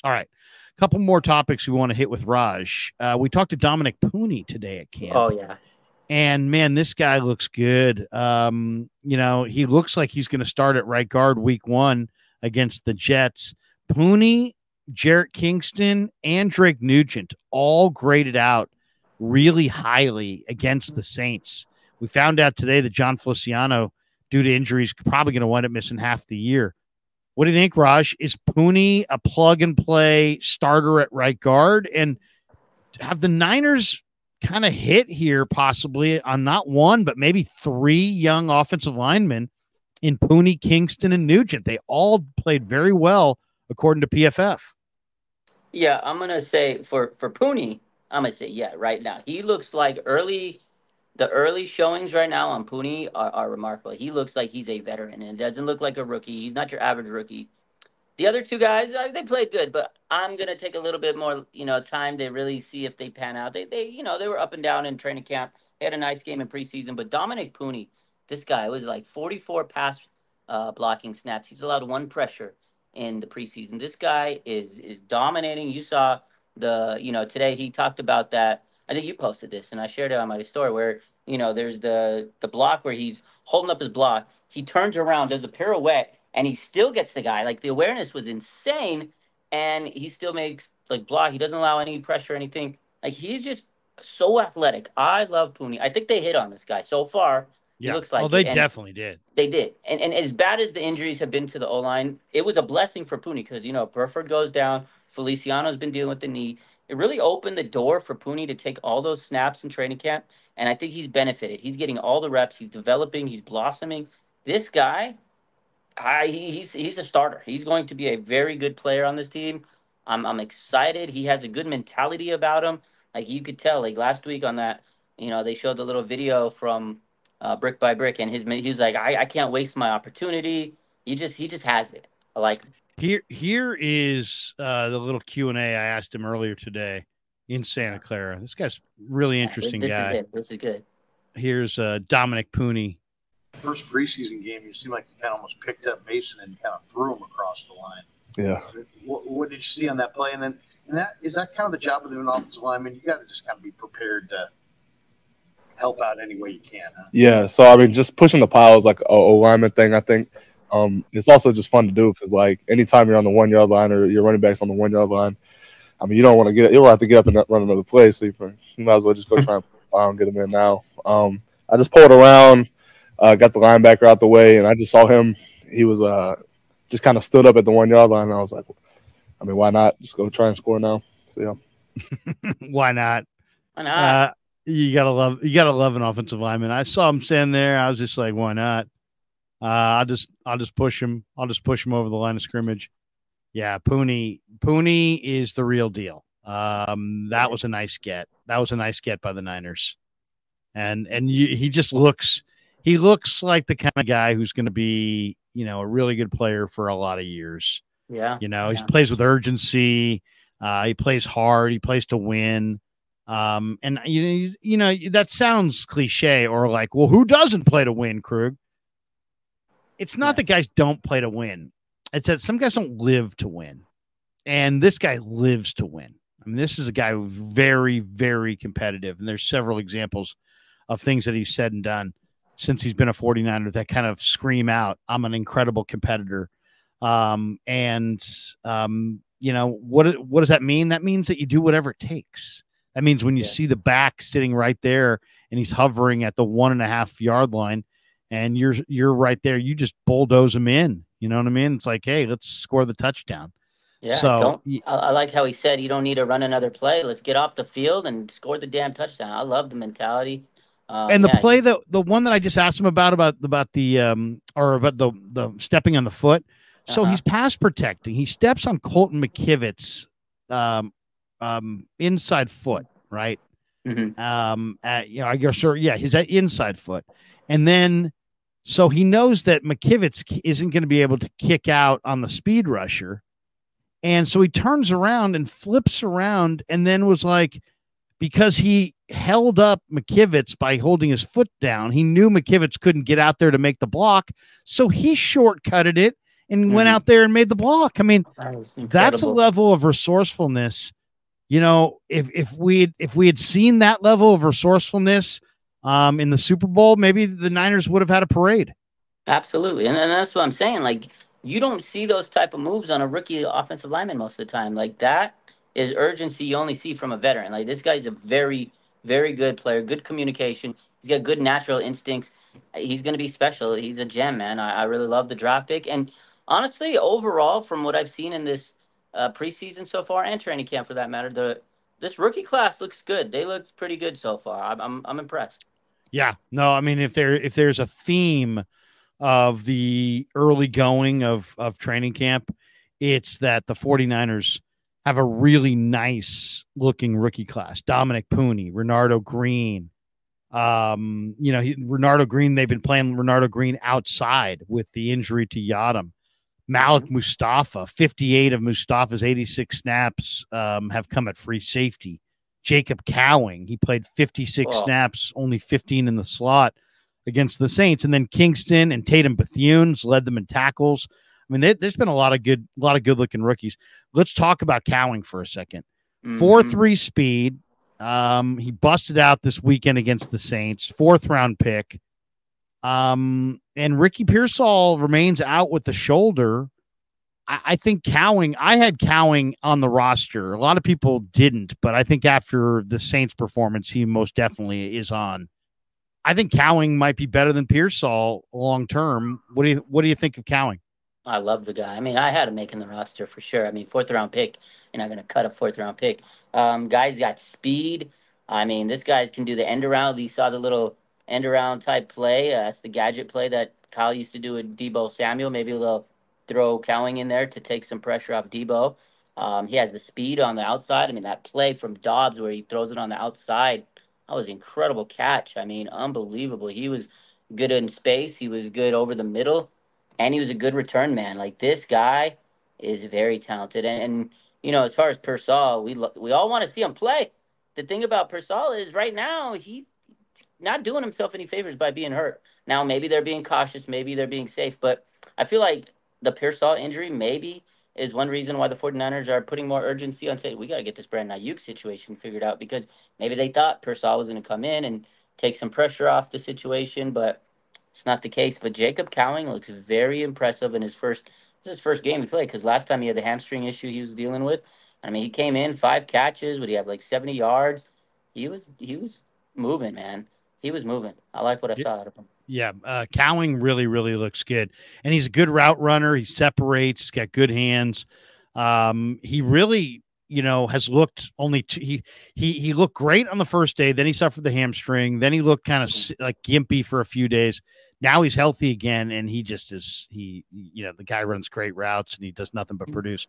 All right. A couple more topics we want to hit with Raj. We talked to Dominick Puni today at camp. Oh, yeah. And, man, this guy looks good. He looks like he's going to start at right guard week 1 against the Jets. Puni, Jarrett Kingston, and Drake Nugent all graded out really highly against the Saints. We found out today that John Feliciano, due to injuries, probably going to wind up missing half the year. What do you think, Raj? Is Puni a plug-and-play starter at right guard? And have the Niners kind of hit here possibly on not one, but maybe 3 young offensive linemen in Puni, Kingston, and Nugent? They all played very well, according to PFF. Yeah, I'm going to say for Puni, I'm going to say, yeah, right now. He looks like the early showings right now on Puni are remarkable. He looks like he's a veteran, and it doesn't look like a rookie. He's not your average rookie. The other 2 guys, they played good, but I'm going to take a little bit more, time to really see if they pan out. They were up and down in training camp. They had a nice game in preseason, but Dominick Puni, this guy was like 44 pass blocking snaps. He's allowed 1 pressure in the preseason. This guy is dominating. You saw today he talked about that. I think you posted this, and I shared it on my story where, there's the block where he's holding up his block. He turns around, does a pirouette, and he still gets the guy. Like, the awareness was insane, and he still makes, block. He doesn't allow any pressure or anything. Like, he's just so athletic. I love Puni. I think they hit on this guy so far. Yeah. It looks like they definitely did. They did. And as bad as the injuries have been to the O-line, it was a blessing for Puni because, Burford goes down. Feliciano's been dealing with the knee. It really opened the door for Puni to take all those snaps in training camp, and I think he's benefited. He's getting all the reps. He's developing. He's blossoming. This guy, he's a starter. He's going to be a very good player on this team. I'm excited. He has a good mentality about him. Like, you could tell, like, last week on that, they showed the little video from Brick by Brick, and he was like, I can't waste my opportunity. He just has it. I like him. Here is the little Q&A I asked him earlier today in Santa Clara. This guy's really interesting guy. This is good. Here's Dominick Puni. First preseason game, you seemed like you kind of almost picked up Mason and kind of threw him across the line. Yeah. What did you see on that play? And is that kind of the job of an offensive lineman? You got to just kind of be prepared to help out any way you can. Huh? Yeah. So I mean, just pushing the pile is like a lineman thing, I think. It's also just fun to do because, like, anytime you're on the 1 yard line or your running back's on the 1 yard line, I mean, you don't want to you'll have to get up and run another play. So you might as well just go try and get him in now. I just pulled around, got the linebacker out the way, and I just saw him. He was just kind of stood up at the 1 yard line. And I was like, I mean, why not just go try and score now? So yeah. Why not? Why not? You gotta love an offensive lineman. I saw him stand there. I was just like, why not? I'll just push him. I'll just push him over the line of scrimmage. Yeah, Puni is the real deal. That was a nice get. That was a nice get by the Niners. And he just looks like the kind of guy who's going to be, a really good player for a lot of years. Yeah. He plays with urgency. He plays hard. He plays to win. And that sounds cliche or like, well, who doesn't play to win, Krug? It's not that guys don't play to win. It's that some guys don't live to win. And this guy lives to win. I mean, this is a guy who's very, very competitive. And there's several examples of things that he's said and done since he's been a 49er that kind of scream out, I'm an incredible competitor. What does that mean? That means that you do whatever it takes. That means when you see the back sitting right there and he's hovering at the 1.5 yard line, and you're right there, you just bulldoze him in. You know what I mean? It's like, hey, let's score the touchdown. Yeah. So I like how he said you don't need to run another play. Let's get off the field and score the damn touchdown. I love the mentality. And the play the one that I just asked him about the stepping on the foot. So he's pass protecting. He steps on Colton McKivit's inside foot, right? Mm-hmm. I guess, his inside foot. And then, so he knows that McKivitz isn't going to be able to kick out on the speed rusher. And so he turns around and flips around and then was like, because he held up McKivitz by holding his foot down, he knew McKivitz couldn't get out there to make the block. So he shortcutted it and went out there and made the block. I mean, that's a incredible. level of resourcefulness. You know, if we had seen that level of resourcefulness in the Super Bowl, maybe the Niners would have had a parade. Absolutely, and that's what I'm saying. Like, you don't see those type of moves on a rookie offensive lineman most of the time. Like, that is urgency you only see from a veteran. Like, this guy's a very, very good player, good communication. He's got good natural instincts. He's going to be special. He's a gem, man. I really love the draft pick. And honestly, overall, from what I've seen in this preseason so far, and training camp for that matter, this rookie class looks good. They look pretty good so far. I'm impressed. Yeah, no, I mean, if there's a theme of the early going of training camp, it's that the 49ers have a really nice looking rookie class. Dominick Puni, Renardo Green. Renardo Green, they've been playing Renardo Green outside with the injury to Yadam. Malik Mustafa, 58 of Mustafa's 86 snaps have come at free safety. Jacob Cowing, he played 56 snaps, only 15 in the slot against the Saints. And then Kingston and Tatum Bethune's led them in tackles. I mean, there's been a lot of good looking rookies. Let's talk about Cowing for a second. 4.3 speed. He busted out this weekend against the Saints, 4th round pick. And Ricky Pearsall remains out with the shoulder. I think Cowing, I had Cowing on the roster. A lot of people didn't, but I think after the Saints performance, he most definitely is on. I think Cowing might be better than Pearsall long term. What do you think of Cowing? I love the guy. I mean, I had him making the roster for sure. I mean, 4th round pick. You're not going to cut a 4th round pick. Guy's got speed. I mean, this guy can do the end around. You saw the little end around type play. That's the gadget play that Kyle used to do with Deebo Samuel. Maybe they'll throw Cowing in there to take some pressure off Deebo. He has the speed on the outside. I mean, that play from Dobbs where he throws it on the outside, that was an incredible catch. I mean, unbelievable. He was good in space. He was good over the middle. And he was a good return man. Like, this guy is very talented. And you know, as far as Pearsall, we all want to see him play. The thing about Pearsall is right now he's not doing himself any favors by being hurt. Now, maybe they're being cautious. Maybe they're being safe. But I feel like the Pearsall injury maybe is one reason why the 49ers are putting more urgency on saying, we got to get this Brandon Ayuk situation figured out, because maybe they thought Pearsall was going to come in and take some pressure off the situation, but it's not the case. But Jacob Cowing looks very impressive in his first game he played, because last time he had the hamstring issue he was dealing with. I mean, he came in 5 catches. Would he have like 70 yards? He was moving, man. He was moving. I like what I saw out of him. Yeah, Cowing really, really looks good, and he's a good route runner. He separates. He's got good hands. He really, has looked he looked great on the first day. Then he suffered the hamstring. Then he looked kind of like gimpy for a few days. Now he's healthy again, and he just is. The guy runs great routes, and he does nothing but produce.